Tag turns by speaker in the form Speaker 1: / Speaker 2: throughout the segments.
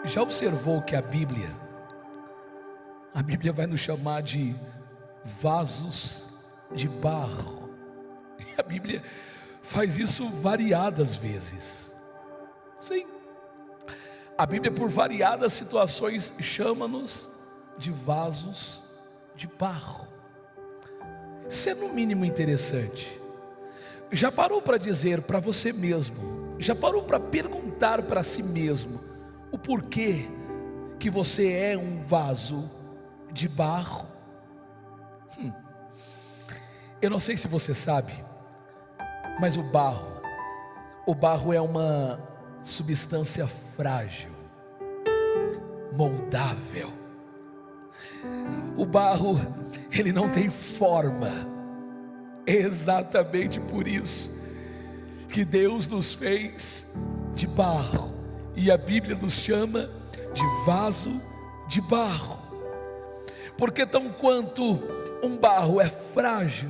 Speaker 1: Já observou que a Bíblia vai nos chamar de vasos de barro? E a Bíblia faz isso variadas vezes. Sim, a Bíblia, por variadas situações, chama-nos de vasos de barro. Isso é no mínimo interessante. Já parou para dizer para você mesmo, já parou para perguntar para si mesmo o porquê que você é um vaso de barro? Eu não sei se você sabe, mas o barro é uma substância frágil, moldável. O barro, ele não tem forma. É exatamente por isso que Deus nos fez de barro, e a Bíblia nos chama de vaso de barro, porque tão quanto um barro é frágil,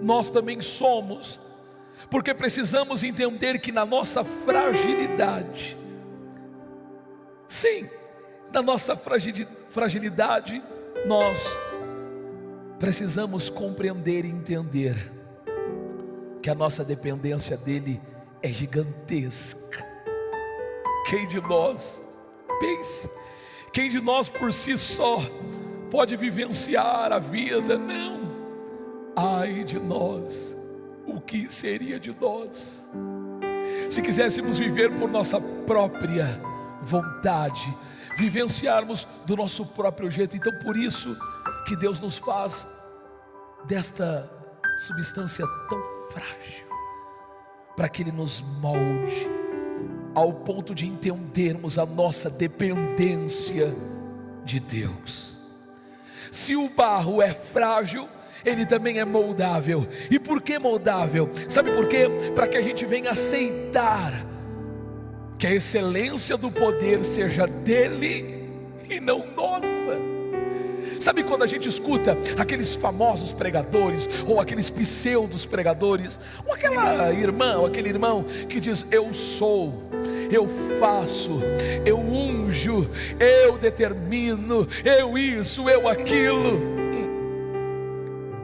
Speaker 1: nós também somos, porque precisamos entender que na nossa fragilidade, sim, na nossa fragilidade, nós precisamos compreender e entender que a nossa dependência dele é gigantesca. Quem de nós, pense, quem de nós por si só pode vivenciar a vida? Não. Ai de nós, o que seria de nós se quiséssemos viver por nossa própria vontade, vivenciarmos do nosso próprio jeito? Então por isso que Deus nos faz desta substância tão frágil, para que Ele nos molde ao ponto de entendermos a nossa dependência de Deus. Se o barro é frágil, ele também é moldável. E por que moldável? Sabe por quê? Para que a gente venha aceitar que a excelência do poder seja dele e não nossa. Sabe quando a gente escuta aqueles famosos pregadores, ou aqueles pseudos pregadores, ou aquela irmã, ou aquele irmão que diz: eu sou, eu faço, eu unjo, eu determino, eu isso, eu aquilo.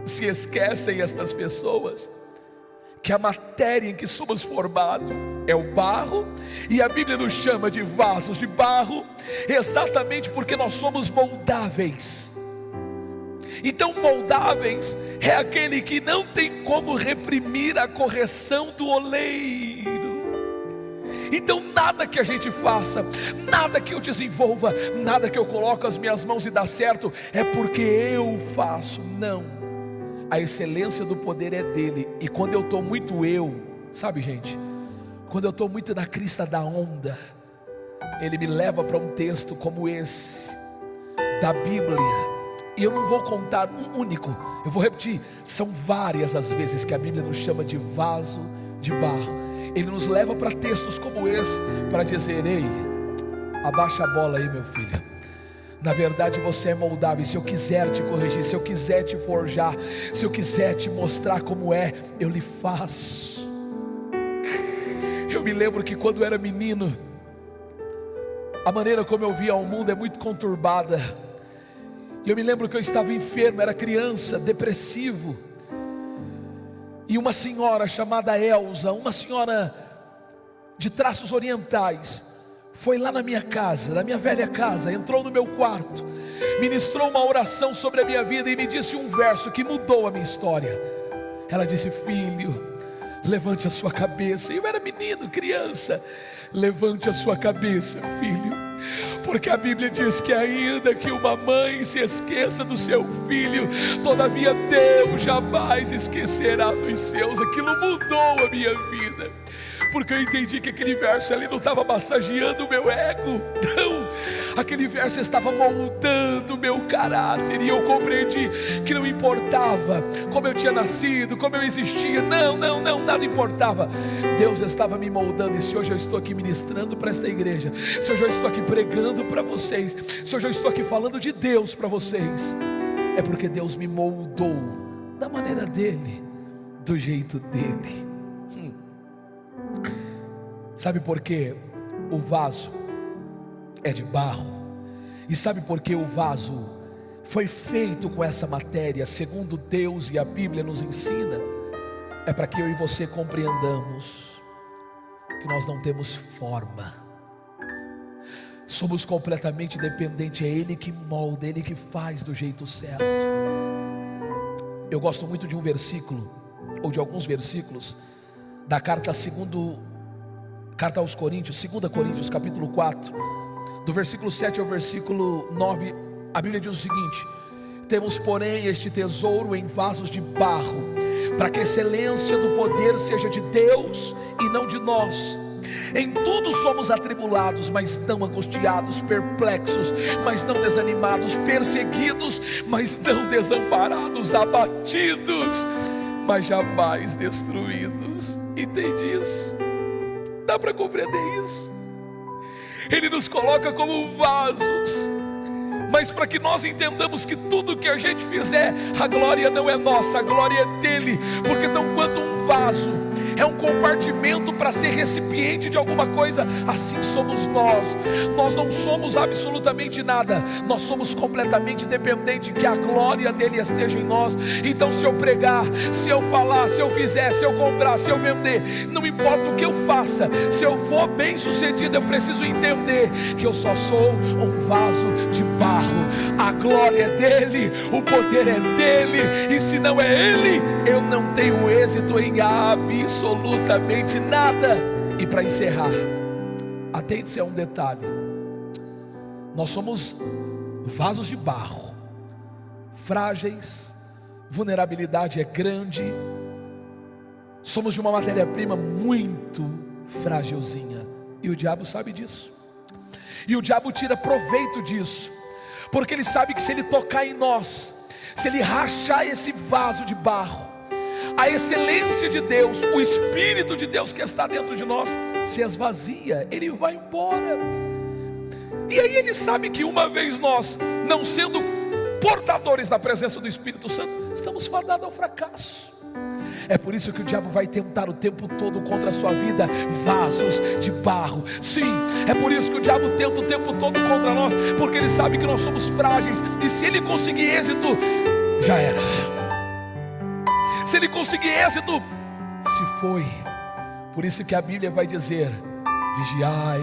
Speaker 1: Se esquecem estas pessoas que a matéria em que somos formados é o barro, e a Bíblia nos chama de vasos de barro, exatamente porque nós somos moldáveis. Então moldáveis é aquele que não tem como reprimir a correção do oleiro. Então nada que a gente faça, nada que eu desenvolva, nada que eu coloque as minhas mãos e dá certo, é porque eu faço. Não, a excelência do poder é dele. E quando eu estou muito sabe gente, quando eu estou muito na crista da onda, ele me leva para um texto como esse da Bíblia. E eu não vou contar um único, eu vou repetir, são várias as vezes que a Bíblia nos chama de vaso de barro. Ele nos leva para textos como esse, para dizer: ei, abaixa a bola aí, meu filho. Na verdade você é moldável, e se eu quiser te corrigir, se eu quiser te forjar, se eu quiser te mostrar como é, eu lhe faço. Eu me lembro que quando eu era menino, a maneira como eu via o mundo é muito conturbada. E eu me lembro que eu estava enfermo, era criança, depressivo. E uma senhora chamada Elza, uma senhora de traços orientais, foi lá na minha casa, na minha velha casa, entrou no meu quarto, ministrou uma oração sobre a minha vida e me disse um verso que mudou a minha história. Ela disse: filho, levante a sua cabeça. E eu era menino, criança. Levante a sua cabeça, filho, porque a Bíblia diz que ainda que uma mãe se esqueça do seu filho, todavia Deus jamais esquecerá dos seus. Aquilo mudou a minha vida, porque eu entendi que aquele verso ali não estava massageando o meu ego, não, aquele verso estava moldando o meu caráter. E eu compreendi que não importava como eu tinha nascido, como eu existia, não, nada importava. Deus estava me moldando. E se hoje eu estou aqui ministrando para esta igreja, se hoje eu estou aqui pregando para vocês, se hoje eu estou aqui falando de Deus para vocês, é porque Deus me moldou da maneira dele, do jeito dele. Sabe por quê? O vaso, é de barro. E sabe por que o vaso foi feito com essa matéria, segundo Deus e a Bíblia nos ensina? É para que eu e você compreendamos que nós não temos forma, somos completamente dependentes. É Ele que molda, Ele que faz do jeito certo. Eu gosto muito de um versículo, ou de alguns versículos, da carta aos Coríntios, 2 Coríntios capítulo 4, do versículo 7 ao versículo 9, a Bíblia diz o seguinte: temos porém este tesouro em vasos de barro, para que a excelência do poder seja de Deus e não de nós. Em tudo somos atribulados, mas não angustiados, perplexos, mas não desanimados, perseguidos, mas não desamparados, abatidos, mas jamais destruídos. Entende isso? Dá para compreender isso? Ele nos coloca como vasos, mas para que nós entendamos que tudo que a gente fizer, a glória não é nossa, a glória é dele. Porque tão quanto um vaso é um compartimento para ser recipiente de alguma coisa, assim somos nós. Nós não somos absolutamente nada, nós somos completamente dependentes que a glória dele esteja em nós. Então se eu pregar, se eu falar, se eu fizer, se eu comprar, se eu vender, não importa o que eu faça, se eu for bem sucedido, eu preciso entender que eu só sou um vaso de barro. A glória é dele, o poder é dele, e se não é ele, eu não tenho êxito em absolutamente nada. E para encerrar, atente-se a um detalhe: nós somos vasos de barro, frágeis, vulnerabilidade é grande, somos de uma matéria-prima muito frágilzinha, e o diabo sabe disso, e o diabo tira proveito disso, porque ele sabe que se ele tocar em nós, se ele rachar esse vaso de barro, a excelência de Deus, o Espírito de Deus que está dentro de nós, se esvazia, ele vai embora. E aí ele sabe que uma vez nós, não sendo portadores da presença do Espírito Santo, estamos fadados ao fracasso. É por isso que o diabo vai tentar o tempo todo contra a sua vida vasos de barro. Sim, é por isso que o diabo tenta o tempo todo contra nós, porque ele sabe que nós somos frágeis, e se ele conseguir êxito, já era. Se ele conseguir êxito, se foi. Por isso que a Bíblia vai dizer: vigiai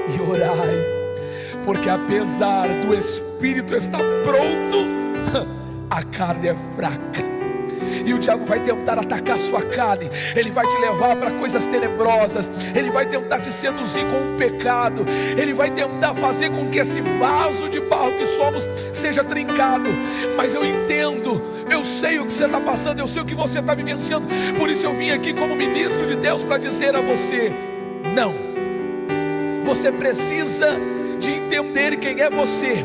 Speaker 1: e orai, porque apesar do Espírito estar pronto, a carne é fraca. E o diabo vai tentar atacar a sua carne, ele vai te levar para coisas tenebrosas, ele vai tentar te seduzir com um pecado, ele vai tentar fazer com que esse vaso de barro que somos seja trincado. Mas eu entendo, eu sei o que você está passando, eu sei o que você está vivenciando. Por isso eu vim aqui como ministro de Deus para dizer a você: não. Você precisa de entender quem é você.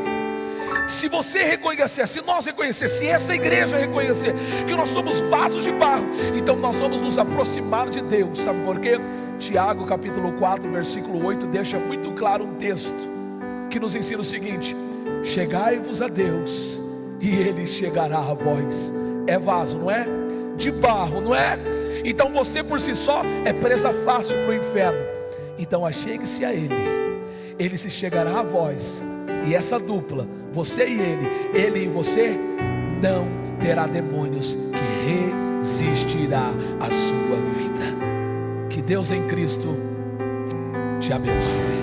Speaker 1: Se você reconhecer, se nós reconhecer, se essa igreja reconhecer que nós somos vasos de barro, então nós vamos nos aproximar de Deus. Sabe por quê? Tiago capítulo 4 versículo 8 deixa muito claro um texto que nos ensina o seguinte: chegai-vos a Deus e Ele chegará a vós. É vaso, não é? De barro, não é? Então você por si só é presa fácil para o inferno. Então achegue-se a Ele, Ele se chegará a vós. E essa dupla, você e ele e você, não terá demônios que resistirá à sua vida. Que Deus em Cristo te abençoe.